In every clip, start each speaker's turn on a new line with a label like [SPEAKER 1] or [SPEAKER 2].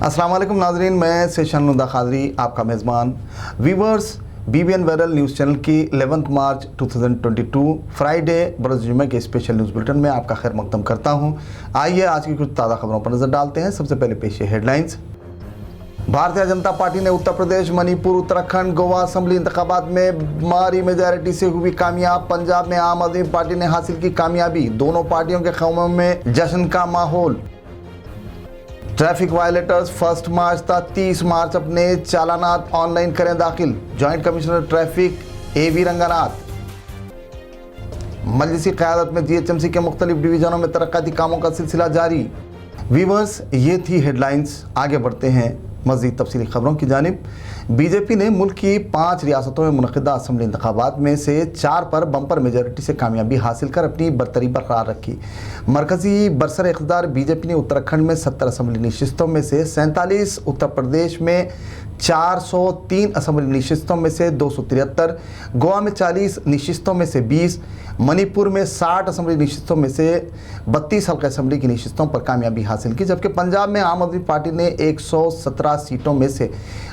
[SPEAKER 1] अस्सलाम वालेकुम नाजरीन, मैं सेशन खादरी आपका मेज़बान। Viewers, BBN viral news channel की 11 मार्च 2022 फ्राइडे बरोज़ जुम्मे के स्पेशल न्यूज़ बुलेटिन में आपका खैर मकदम करता हूँ। आइए आज की कुछ ताज़ा खबरों पर नज़र डालते हैं। सबसे पहले पेश है हेडलाइंस। भारतीय जनता पार्टी ने उत्तर प्रदेश, मणिपुर, उत्तराखंड, गोवा असेंबली इंतखाबात में भारी मेजॉरिटी से हुई कामयाब। पंजाब में आम आदमी पार्टी ने हासिल की कामयाबी। दोनों पार्टियों के खैमों में जश्न का माहौल। ट्रैफिक वायलेटर्स 1 मार्च तक 30 मार्च अपने चालानात ऑनलाइन करें दाखिल। Joint commissioner traffic AV Ranganath. मजलिसी क़यादत में GHMC के मुख्तलिफ डिवीज़नों में तरक्याती कामों का सिलसिला जारी। व्यूअर्स, ये थी हेडलाइंस। आगे बढ़ते हैं मज़ीद तफसीली खबरों की जानिब। BJP ने मुल्क की 5 रियासतों में मुनक़िदा असम्बली इंतखाबात में से 4 पर बम्पर मेजॉरिटी से कामयाबी हासिल कर अपनी बरतरी बरकरार रखी। मरकज़ी बरसर इक़्तिदार BJP ने उत्तराखंड में 70 असम्बली नशिस्तों में से 47, उत्तर प्रदेश में 403 असम्बली नशिस्तों में से 273, गोवा में 40 नशिस्तों में से 20, मणिपुर में 60 असम्बली नशिस्तों में से 32 हल्का असम्बली की नशिस्तों पर कामयाबी हासिल की। जबकि पंजाब में आम आदमी पार्टी ने 117 सीटों में से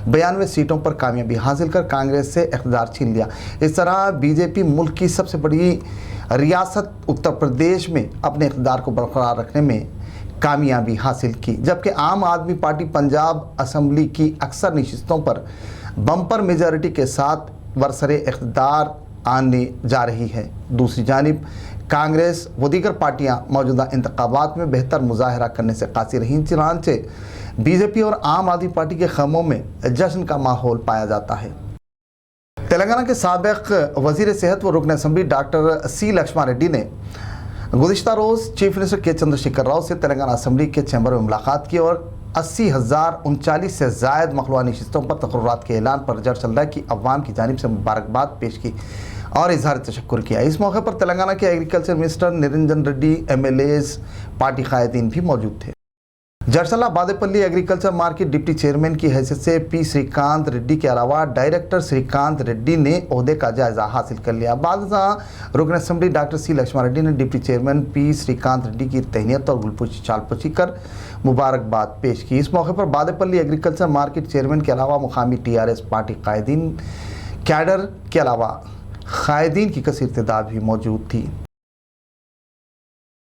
[SPEAKER 1] 92 सीटों पर कामयाबी हासिल कर कांग्रेस से इक़्तिदार छीन लिया। इस तरह BJP मुल्क की सबसे बड़ी रियासत उत्तर प्रदेश में अपने इक़्तिदार को बरकरार रखने में कामयाबी हासिल की। जबकि आम आदमी पार्टी पंजाब असम्बली की अक्सर नशिस्तों पर बम्पर मेजॉरिटी के साथ बरसरे इक़्तिदार आने जा रही है। दूसरी जानिब कांग्रेस व दीगर पार्टियां मौजूदा इंतखाबात में बेहतर मुजाहरा करने से कासिर रहीं। चुनांचे BJP और आम आदमी पार्टी के खैमों में जश्न का माहौल पाया जाता है। तेलंगाना के साबिक़ वज़ीर सेहत व रुकन assembly doctor C. Lakshman Reddy ने गुज़िश्ता रोज़ chief minister K. Chandrashekar Rao से तेलंगाना असम्बली के चैम्बर में मुलाकात की और 80,039 से ज़ायद मखलूआ नशिस्तों पर तक़र्रुरात के ऐलान पर जरचल्दा की अवाम की जानिब से मुबारकबाद पेश की और इजहार तशक्कुर किया। इस मौके पर तेलंगाना के agriculture minister Niranjan Reddy, MLAs, party कायदीन भी मौजूद थे। Jadcherla Badepally agriculture market deputy chairman की हैसियत से P. श्रीकांत रेड्डी के अलावा डायरेक्टर श्रीकांत रेड्डी ने ओहदे का जायजा हासिल कर लिया। बाद रुकन assembly doctor C. Lakshman Reddy ने deputy chairman P. Srikanth Reddy की तहनीत और गुलपोशी चालपोशी कर मुबारकबाद पेश की। इस मौके पर बादेपल्ली एग्रीकल्चर मार्केट चेयरमैन के अलावा मुकामी TRS पार्टी कायदीन, कैडर के अलावा कायदीन की कसीर तादाद भी मौजूद थी।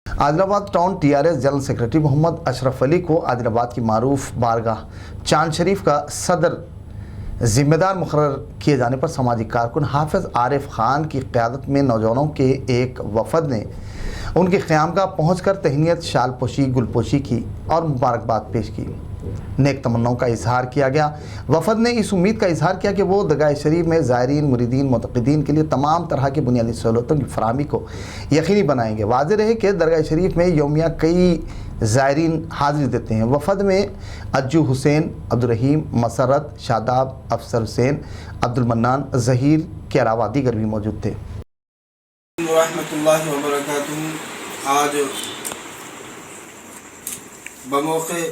[SPEAKER 1] Adilabad town TRS general secretary Mohammed Ashraf Ali को आदिलाबाद की मारूफ बारगाह चांद शरीफ का सदर जिम्मेदार मुकर्रर किए जाने पर समाजी कारकुन हाफिज आरिफ खान की क़यादत में नौजवानों के एक वफद ने उनकी क़यामगाह पहुँचकर तहनीत, शालपोशी, गुलपोशी की और मुबारकबाद पेश की। नेक तमन्नाओं का इजहार किया गया। वफद ने इस उम्मीद का इजहार किया कि वो दरगाह शरीफ में ज़ायरीन, मुरीदीन, मुतक़िदीन के लिए तमाम तरह की बुनियादी सहूलतों की फराहमी को यकीनी बनाएंगे। वाज़ेह रहे कि दरगाह शरीफ में यौमिया कई ज़ायरीन हाज़िरी देते हैं। वफद में अज्जू हुसैन, अब्दुर्रहीम, मसरत, शादाब, अफसर हुसैन, अब्दुल मन्नान, ज़हीर के अलावा दीगर भी मौजूद थे।
[SPEAKER 2] रहमतुल्लाहि व बरकातुहू। आज बमौक़े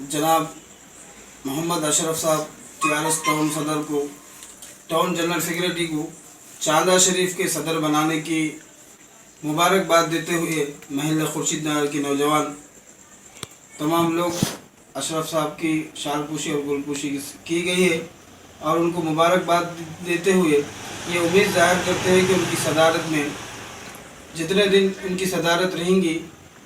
[SPEAKER 2] जनाब मोहम्मद अशरफ साहब TRS टाउन सदर को, टाउन जनरल सेक्रेटरी को चांदा शरीफ के सदर बनाने की मुबारकबाद देते हुए महल खुर्शीद नगर के नौजवान तमाम लोग अशरफ साहब की शालपोशी और गुलपोशी की गई है और उनको मुबारकबाद देते हुए ये उम्मीद ज़ाहिर करते हैं कि उनकी सदारत में जितने दिन उनकी सदारत रहेंगी,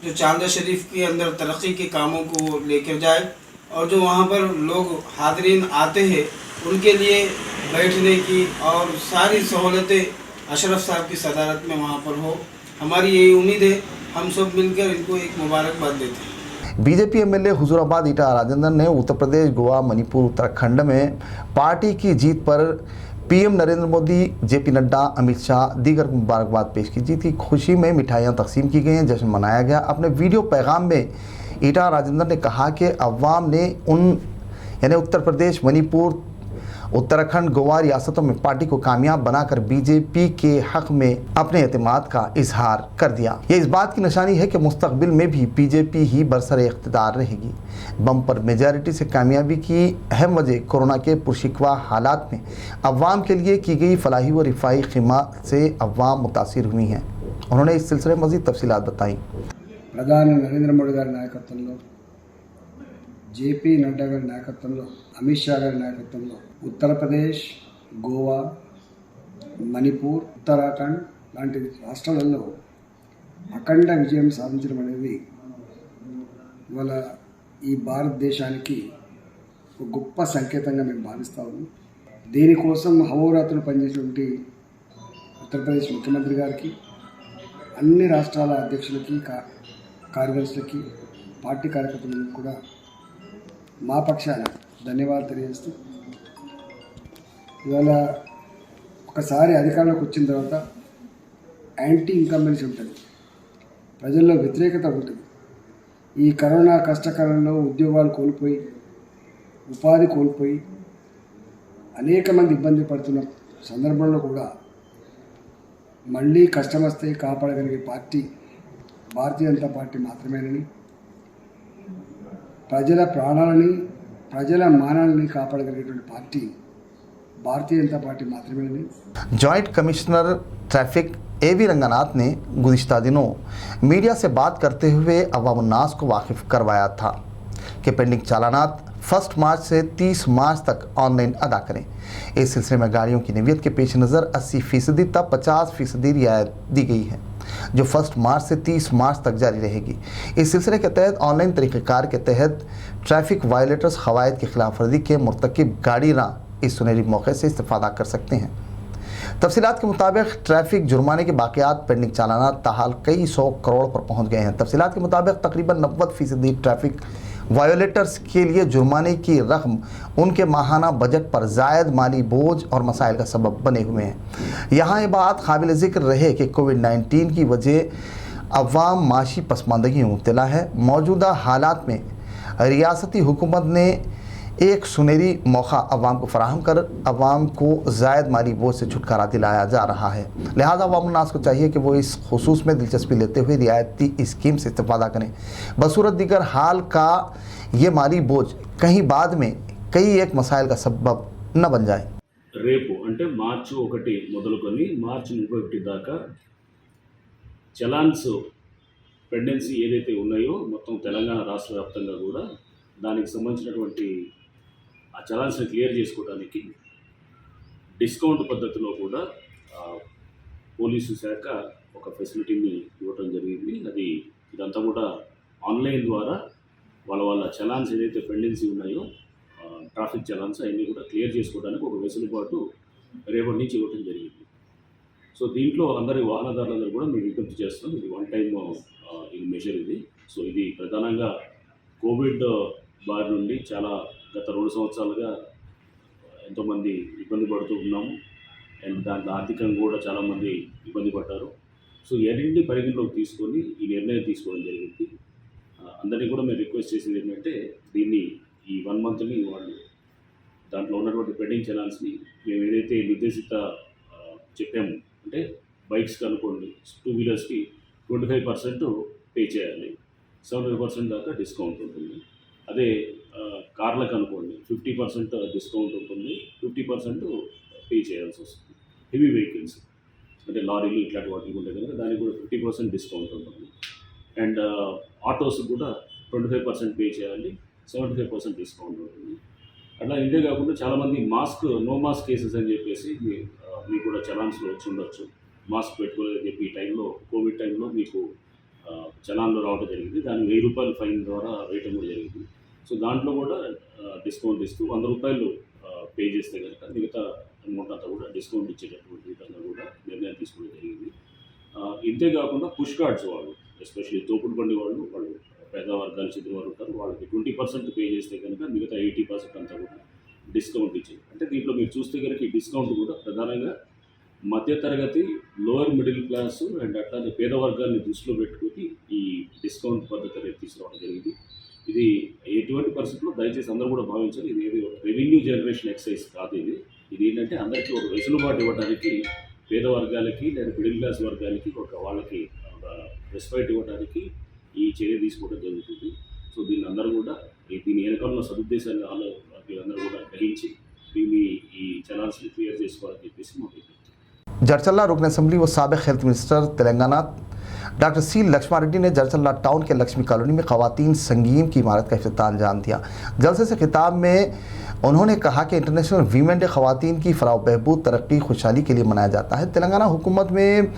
[SPEAKER 2] जो चांदा शरीफ के अंदर तरक्की के कामों को लेकर जाए और जो वहाँ पर लोग हाज़रीन आते हैं उनके लिए बैठने की और सारी सहूलतें अशरफ साहब की सदारत में वहाँ पर हो। हमारी यही उम्मीद है। हम सब मिलकर इनको एक मुबारकबाद देते हैं।
[SPEAKER 1] BJP MLA हुजूराबाद ईटा राजेंद्र ने उत्तर प्रदेश, गोवा, मणिपुर, उत्तराखंड में पार्टी की जीत पर PM नरेंद्र मोदी, JP नड्डा, अमित शाह दीगर को मुबारकबाद पेश की। जीत की खुशी में मिठाइयाँ तकसीम की गई हैं, जश्न मनाया गया। अपने वीडियो पैगाम में ईटा राजेंद्र ने कहा कि अवाम ने यानी उत्तर प्रदेश, मणिपुर, उत्तराखंड, गोवा रियासतों में पार्टी को कामयाब बनाकर BJP के हक़ में अपने एतमाद का इजहार कर दिया। ये इस बात की निशानी है कि मुस्तक़बिल में भी BJP ही बरसरे इख्तिदार रहेगी। बम्पर मेजॉरिटी से कामयाबी की अहम वजह कोरोना के पुरशिकवा हालात में अवाम के लिए की गई फलाही व रिफाई खिदमत से अवाम मुतासिर हुई हैं। उन्होंने इस सिलसिले में मज़ीद तफसीलात बताई।
[SPEAKER 3] ప్రధాని నరేంద్ర మోడీ గారి నాయకత్వంలో జేపీ నడ్డా గారి నాయకత్వంలో, అమిత్ షా గారి నాయకత్వంలో ఉత్తరప్రదేశ్, గోవా, మణిపూర్, ఉత్తరాఖండ్ లాంటి రాష్ట్రాలలో అఖండ విజయం సాధించడం అనేది ఇవాళ ఈ భారతదేశానికి ఒక గొప్ప సంకేతంగా మేము భావిస్తాము. దీనికోసం అహోరాత్రులు పనిచేసినటువంటి ఉత్తరప్రదేశ్ ముఖ్యమంత్రి గారికి, అన్ని రాష్ట్రాల అధ్యక్షులకి, కార్యదర్శులకి, పార్టీ కార్యకర్తలకు కూడా మా పక్షాన ధన్యవాదాలు తెలియజేస్తూ, ఇవాళ ఒకసారి అధికారంలోకి వచ్చిన తర్వాత యాంటీ ఇన్కంబెన్సీ ఉంటుంది, ప్రజల్లో వ్యతిరేకత ఉంటుంది. ఈ కరోనా కష్టకాలంలో ఉద్యోగాలు కోల్పోయి, ఉపాధి కోల్పోయి అనేక మంది ఇబ్బంది పడుతున్న సందర్భంలో కూడా మళ్ళీ కష్టం వస్తే కాపాడగలిగే పార్టీ భారతీయ జనతా పార్టీ మాత్రమేనని, ప్రజల ప్రాణాలని, ప్రజల మానాలని కాపాడగలిగేటువంటి పార్టీ भारतीय जनता पार्टी मात्र में नहीं।
[SPEAKER 1] Joint commissioner traffic A.V.. Ranganath ने गुज़िश्ता दिनों मीडिया से बात करते हुए अवाम उन्नास को वाकिफ़ करवाया था कि पेंडिंग चालानात 1 मार्च से 30 मार्च तक ऑनलाइन अदा करें। इस सिलसिले में गाड़ियों की नवियत के पेश नज़र 80% तक 50% रियायत दी गई है, जो 1 मार्च से 30 मार्च तक जारी रहेगी। इस सिलसिले के तहत ऑनलाइन तरीक़ेकार के तहत ट्रैफिक वायलेटर्स क़वायद की खिलाफ वर्जी के मुर्तकिब गाड़ीरां इस सुनहरी मौके से इस्तेफ़ादा कर सकते हैं। तफसीलात के मुताबिक ट्रैफिक जुर्माने के बाक़ियात पेंडिंग चालानात ताहाल कई 100 करोड़ पर पहुँच गए हैं। तफसीलात के मुताबिक तकरीबन 90% ट्रैफिक वायोलेटर्स के लिए जुर्माने की रकम उनके माहाना बजट पर ज़ायद माली बोझ और मसाइल का सबब बने हुए हैं। यहाँ ये बात काबिल ज़िक्र रहे कि कोविड-19 की वजह अवाम माशी पसमानदगी में मुब्तला है। मौजूदा हालात में रियासती हुकूमत ने एक सुनहरी मौका अवाम को फराहम कर अवाम को ज़ायद माली बोझ से छुटकारा दिलाया जा रहा है। लिहाजा अवाम उन्नास को चाहिए कि वो इस खुसूस में दिलचस्पी लेते हुए रियायती स्कीम से इस्तेफ़ादा करें। बसूरत दीगर हाल का ये माली बोझ कहीं बाद में कई एक मसाइल का सबब न बन जाए।
[SPEAKER 4] రేపు అంటే మార్చి 1 మొదలుకొని మార్చి 31 దాకా చలాన్స్ పెండెన్సీ ఏదైతే ఉన్నాయో మొత్తం తెలంగాణ రాష్ట్ర వ్యాప్తంగా కూడా దానికి సంబంధించినటువంటి ఆ చలాన్స్ని క్లియర్ చేసుకోవడానికి డిస్కౌంట్ పద్ధతిలో కూడా పోలీసు శాఖ ఒక ఫెసిలిటీని ఇవ్వడం జరిగింది. అది ఇదంతా కూడా ఆన్లైన్ ద్వారా వాళ్ళ చలాన్స్ ఏదైతే పెండెన్సీ ఉన్నాయో ట్రాఫిక్ చలాన్స్ అవన్నీ కూడా క్లియర్ చేసుకోవడానికి ఒక వెసులుబాటు రేపటి నుంచి ఇవ్వడం జరిగింది. సో దీంట్లో అందరి వాహనదారులందరూ కూడా మేము విజ్ఞప్తి చేస్తున్నాం. ఇది వన్ టైమ్ ఇది మెజర్ ఇది. సో ఇది ప్రధానంగా కోవిడ్ బారి నుండి చాలా గత 2 సంవత్సరాలుగా ఎంతోమంది ఇబ్బంది పడుతూ ఉన్నాము. అండ్ దాంట్లో ఆర్థికంగా కూడా చాలామంది ఇబ్బంది పడ్డారు. సో ఎన్నింటిని పరిగణలోకి తీసుకొని ఈ నిర్ణయం తీసుకోవడం జరిగింది. అందరినీ కూడా మేము రిక్వెస్ట్ చేసేది ఏంటంటే దీన్ని ఈ 1 మంత్ని వాళ్ళు దాంట్లో ఉన్నటువంటి పెండింగ్ చలాన్స్ని మేము ఏదైతే నిర్దేశిత చెప్పాము, అంటే బైక్స్కి అనుకోండి 2 వీలర్స్కి 25% పే చేయాలి, 75% దాకా డిస్కౌంట్ ఉంటుంది. అదే కార్లకు అనుకోండి 50% డిస్కౌంట్ ఉంటుంది, 50% పే చేయాల్సి వస్తుంది. హెవీ వెహికల్స్ అంటే లారీలు ఇట్లాంటి వాటికి ఉంటే కనుక దానికి కూడా 50% డిస్కౌంట్ ఉంటుంది. అండ్ ఆటోస్ కూడా 25% పే చేయాలి, 75% డిస్కౌంట్ ఉంటుంది. అట్లా ఇంతే కాకుండా చాలామంది నో మాస్క్ కేసెస్ అని చెప్పేసి మీకు కూడా చలాన్స్లో వచ్చి ఉండొచ్చు. మాస్క్ పెట్టుకోలేదని చెప్పి ఈ టైంలో కోవిడ్ టైంలో మీకు చలాన్లో రావడం జరిగింది. దాన్ని 1000 రూపాయలు ఫైన్ ద్వారా వేయటం కూడా జరిగింది. సో దాంట్లో కూడా డిస్కౌంట్ ఇస్తూ 100 రూపాయలు పే చేస్తే కనుక మిగతా అమౌంట్ అంతా కూడా డిస్కౌంట్ ఇచ్చేటటువంటి విధంగా కూడా నిర్ణయం తీసుకోవడం జరిగింది. ఇంతే కాకుండా పుష్ కార్డ్స్ వాళ్ళు, ఎస్పెషల్లీ తోపుడు బండి వాళ్ళు పేద వర్గాలు చెందిన వారు ఉంటారు. వాళ్ళకి 20% పే చేస్తే కనుక మిగతా 80% అంతా కూడా డిస్కౌంట్ ఇచ్చేది. అంటే దీంట్లో మీరు చూస్తే కనుక ఈ డిస్కౌంట్ కూడా ప్రధానంగా మధ్యతరగతి, లోయర్ మిడిల్ క్లాస్ అండ్ అట్లానే పేద వర్గాన్ని దృష్టిలో పెట్టుకుని ఈ డిస్కౌంట్ పద్ధతి అనేది తీసుకురావడం జరిగింది. ఇది ఎటువంటి పరిస్థితుల్లో దయచేసి అందరూ కూడా భావించాలి. ఇది ఏది రెవెన్యూ జనరేషన్ ఎక్సైజ్ కాదు. ఇది ఏంటంటే అందరికీ ఒక వెసులుబాటు ఇవ్వడానికి, పేద వర్గాలకి లేదా మిడిల్ క్లాస్ వర్గాలకి వాళ్ళకి రెస్పెక్ట్ ఇవ్వడానికి ఈ చర్య తీసుకోవడం జరుగుతుంది. సో దీన్ని అందరూ కూడా దీని వెనకాల సదుద్దేశాన్ని అందరూ కూడా గ్రహించి దీన్ని ఈ చలాన్స్ క్లియర్ చేసుకోవాలని చెప్పేసి మాకు
[SPEAKER 1] जरचल्ला रुकन असम्बली व साबिक़ health minister Telangana doctor C Lakshman Reddy ने जरचल्ला टाउन के लक्ष्मी कॉलोनी में खवातीन संगीम की इमारत का इफ्तिताह अंजाम दिया। जलसे से खिताब में उन्होंने कहा कि इंटरनेशनल वीमेन डे खवातीन की फलाह बहबूद तरक्की खुशहाली के लिए मनाया जाता है। तेलंगाना हुकूमत में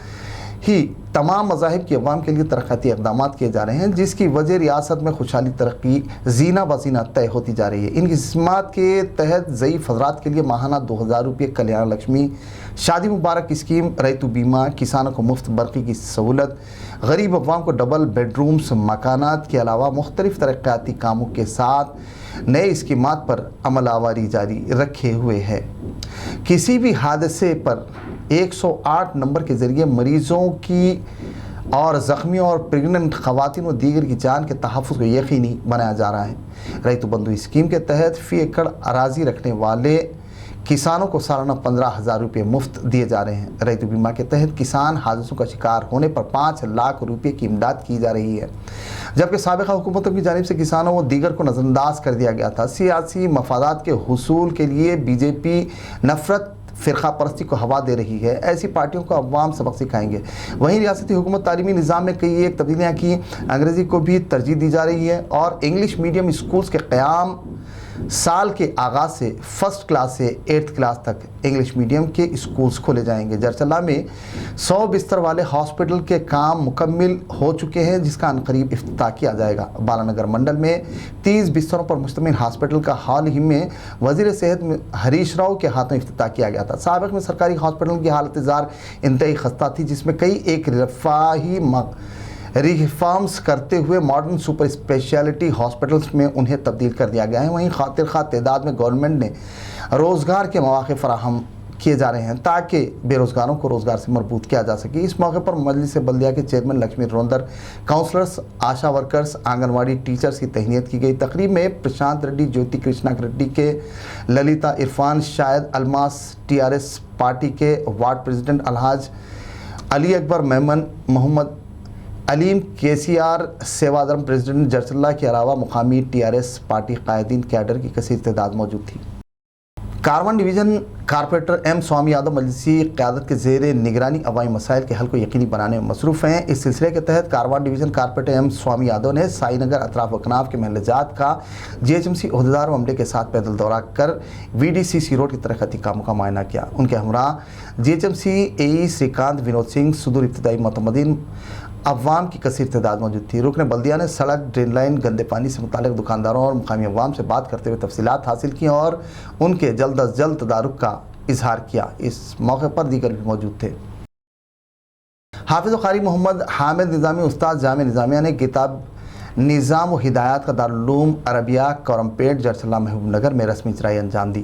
[SPEAKER 1] ही तमाम मज़ाहिब की अवाम के लिए तरक्याती इक़दाम किए जा रहे हैं, जिसकी वजह रियासत में खुशहाली तरक्की जीना बजीना तय होती जा रही है। इन इस्मात के तहत ज़ईफ़ हज़रात के लिए माहाना 2000 रुपये कल्याण लक्ष्मी, शादी मुबारक स्कीम, रैतु बीमा, किसानों को मुफ्त बरक़ी की सहूलत, गरीब अवाम को डबल बेडरूम्स मकानात के अलावा मुख्तलिफ़ तरक्याती कामों के साथ नए स्कीमात पर अमल आवारी जारी रखे हुए है। किसी भी हादसे पर 108 नंबर के ज़रिए मरीज़ों की और ज़ख्मियों और प्रेगनेंट ख़वातीन व दीगर की जान के तहफ़्फ़ुज़ को यकीनी बनाया जा रहा है। रैतु बंधु स्कीम के तहत फ़ी एकड़ अराज़ी रखने वाले किसानों को सालाना 15,000 रुपये मुफ्त दिए जा रहे हैं। रैतु बीमा के तहत किसान हादसों का शिकार होने पर 5 लाख रुपये की इमदाद की जा रही है, जबकि साबिक़ा हुकूमतों की जानिब से किसानों व दीगर को नज़रअंदाज कर दिया गया था। सियासी मफादात के हुसूल के लिए बीजेपी नफ़रत फ़िरक़ा परस्ती को हवा दे रही है। ऐसी पार्टियों को अवाम सबक सिखाएंगे। वहीं रियासती हुकूमत तालीमी निज़ाम में कई एक तब्दीलियाँ की, अंग्रेज़ी को भी तरजीह दी जा रही है और इंग्लिश मीडियम स्कूल्स के क़याम साल के आगाज़ से 1st क्लास से 8th क्लास तक इंग्लिश मीडियम के स्कूल्स खोले जाएंगे। जरचल्ला में 100 बिस्तर वाले हॉस्पिटल के काम मुकम्मिल हो चुके हैं, जिसका अनकरीब इफ्तिताह किया जाएगा। बालानगर मंडल में 30 बिस्तरों पर मुश्तमिल हॉस्पिटल का हाल ही में वज़ीर सेहत हरीश राव के हाथों इफ्तिताह किया गया था। साबिक़ में सरकारी हॉस्पिटल की हालत ज़ार इंतहाई खस्ता थी, जिसमें कई एक रफ़ाही रिफॉर्म्स करते हुए मॉडर्न सुपर स्पेशलिटी हॉस्पिटल्स में उन्हें तब्दील कर दिया गया है। वहीं खातिर खा तादाद में गवर्नमेंट ने रोज़गार के मौक़े फराहम किए जा रहे हैं ताकि बेरोज़गारों को रोज़गार से मरबूत किया जा सके। इस मौके पर मजलिस बल्दिया के चेयरमैन लक्ष्मी रोंदर, काउंसलर्स, आशा वर्कर्स, आंगनवाड़ी टीचर्स की तहनीत की गई। तकरीब में प्रशांत रेड्डी, ज्योति कृष्णा रेड्डी के, ललिता, इरफान, शायद, अलमास, TRS पार्टी के ward president Alhaj Ali Akbar Memon, Mohammed Aleem KCR सेवाधर्म प्रेसिडेंट जरचल्ला के अलावा मुकामी TRS पार्टी कायदीन कैडर की कसीर तादाद मौजूद थी। कारवान डिवीज़न कारपोरेटर M स्वामी यादव मजलिसी क़यादत के ज़ेर निगरानी अवामी मसाइल के हल को यकीनी बनाने में मसरूफ़ हैं। इस सिलसिले के तहत कारवान डिवीज़न कारपोरेटर M स्वामी यादव ने साई नगर अतराफ व कनाफ के महलजात का GHMC ओहदेदार अमले के साथ पैदल दौरा कर VDCC रोड की तरक्याती कामों का मुआयना किया। उनके हमरा GHMC AE श्रीकांत विनोद सिंह, सुदूर इब्तदाई मतमदीन अवाम की कसीर तादाद मौजूद थी। रुकन बल्दिया ने सड़क, ड्रेन लाइन, गंदे पानी से मुतालिक दुकानदारों और मुकामी अवाम से बात करते हुए तफसीलात हासिल की और उनके जल्द अज जल्द तदारुक का इजहार किया। इस मौके पर दीगर भी मौजूद थे। हाफिज़ व क़ारी मोहम्मद हामिद निज़ामी उस्ताद जामे निज़ामिया ने किताब निज़ाम व हिदायत का दारुल अरबिया करमपेट जरचल्ला महबूब नगर में रस्मी इजराई अंजाम दी।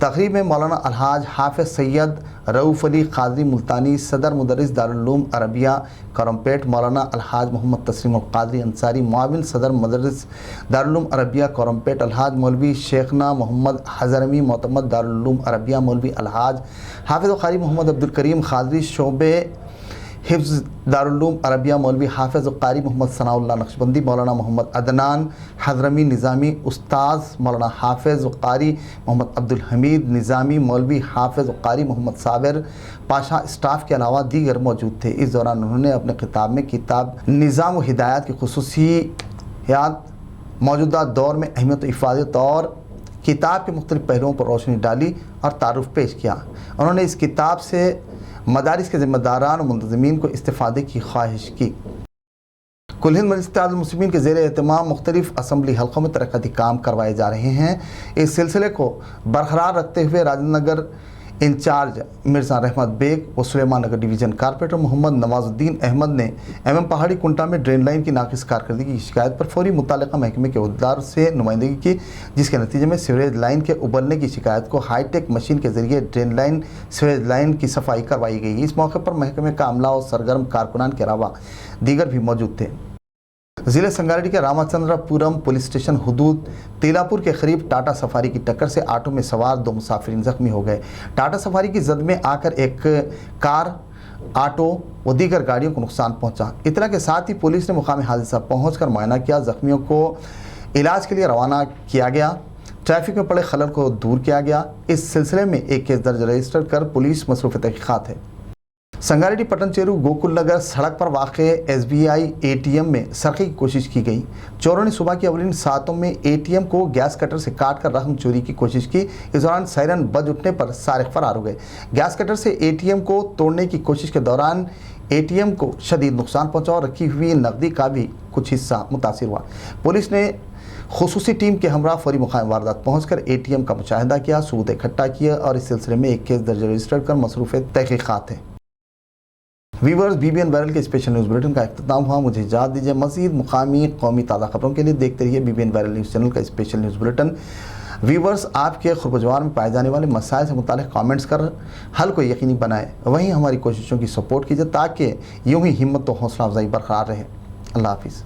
[SPEAKER 1] तकरीब में मौलाना अलहाज हाफिज़ सैयद रऊफ़ अली क़ादरी मुल्तानी, सदर मुदर्रिस दारुल अरबिया करमपेट, मौलाना अलहाज मोहम्मद तस्लीम क़ादरी अंसारी, मुआविन सदर मुदर्रिस दारुल अरबिया करमपेट, अलहाज मौलवी शेखना मोहम्मद हज़रमी, मोतमद दारुल अरबिया मौलवी अलहाज हाफिज़ व क़ारी मोहम्मद अब्दुल करीम क़ादरी, शोबे हिफ्ज़ दारुल अरबिया मौलवी हाफिज़ व क़ारी मोहम्मद सनाउल्लाह नक्शबंदी, मौलाना मोहम्मद अदनान हज़रमी निज़ामी, उस्ताज़ मौलाना हाफिज़ व क़ारी मोहम्मद अब्दुल हमीद निज़ामी, मौलवी हाफिज़ व क़ारी मोहम्मद साबिर पाशा स्टाफ के अलावा दीगर मौजूद थे। इस दौरान उन्होंने अपने खिताब में किताब निज़ाम व हिदायत की खुसूसियात, मौजूदा दौर में अहमियत व इफ़ादत और किताब के मुख्तलिफ़ पहलुओं पर रोशनी डाली और तारुफ पेश किया। उन्होंने इस किताब से मदारिस के ज़िम्मेदारान और मुंतज़मीन को इस्तिफ़ादे की ख्वाहिश की। कुल हिंद मजलिस इत्तेहादुल मुस्लिमीन के ज़ेर एहतमाम मुख्तलिफ़ असम्बली हल्कों में तरक्याती काम करवाए जा रहे हैं। इस सिलसिले को बरकरार रखते हुए राजेंद्र नगर इंचार्ज मिर्ज़ा रहमत बेग व सुलेमान नगर डिवीज़न कारपोरेटर मोहम्मद नवाजुद्दीन अहमद ने MM पहाड़ी कुंटा में ड्रेन लाइन की नाक़िस कारकर्दगी की शिकायत पर फौरी मुतालिका महकमे के उहदेदार से नुमाइंदगी की, जिसके नतीजे में सीवरेज लाइन के उबलने की शिकायत को हाईटेक मशीन के ज़रिए ड्रेन लाइन सीवरेज लाइन की सफाई करवाई गई। इस मौके पर महकमे का अमला और सरगर्म कारकुनान के अलावा दीगर भी मौजूद थे। ज़िले संगारेड्डी के रामाचंद्रपुरम पुलिस स्टेशन हुदूद तेलापुर के करीब टाटा सफारी की टक्कर से ऑटो में सवार 2 मुसाफिरीन जख्मी हो गए। टाटा सफारी की जद में आकर एक कार, ऑटो व दीगर गाड़ियों को नुकसान पहुंचा। इतना के साथ ही पुलिस ने मुकामी हादसा पहुंचकर मुआयना किया। जख्मियों को इलाज के लिए रवाना किया गया। ट्रैफिक में पड़े खलल को दूर किया गया। इस सिलसिले में एक केस दर्ज रजिस्टर कर पुलिस मसरूफ़ तहक़ीक़ात है। संगारेड्डी पटनचेरू गोकुल नगर सड़क पर वाक़े SBI ATM में सरके की कोशिश की गई। चोरों ने सुबह की अवलिन सातों में ATM को गैस कटर से काटकर रकम चोरी की कोशिश की। इस दौरान सायरन बज उठने पर सारिक फरार हो गए। गैस कटर से ATM को तोड़ने की कोशिश के दौरान ATM को शदीद नुकसान पहुंचा और रखी हुई नकदी का भी कुछ हिस्सा मुतासिर हुआ। पुलिस ने खुसूसी टीम के हमरा फौरी मुकाम वारदात पहुंचकर ATM का मुशाहिदा किया, सबूत इकट्ठा किया और इस सिलसिले में एक केस दर्ज रजिस्टर कर मसरूफ़ तहक़ीक़ात है। वीवर्स, BBN वायरल के स्पेशल न्यूज़ बुलेटिन का इख्तिताम हुआ। मुझे इजाज़त दीजिए। मज़ीद मुकामी कौमी ताज़ा खबरों के लिए देखते रहिए BBN वायरल न्यूज़ चैनल का स्पेशल न्यूज़ बुलेटिन। वीवर्स, आपके खुरपजवार में पाए जाने वाले मसाइल से मुतालिक कमेंट्स कर हल को यकीनी बनाएं। वहीं हमारी कोशिशों की सपोर्ट कीजिए ताकि यूं ही हिम्मत और हौसला अफजाई बरकरार रहे। अल्लाह हाफिज़।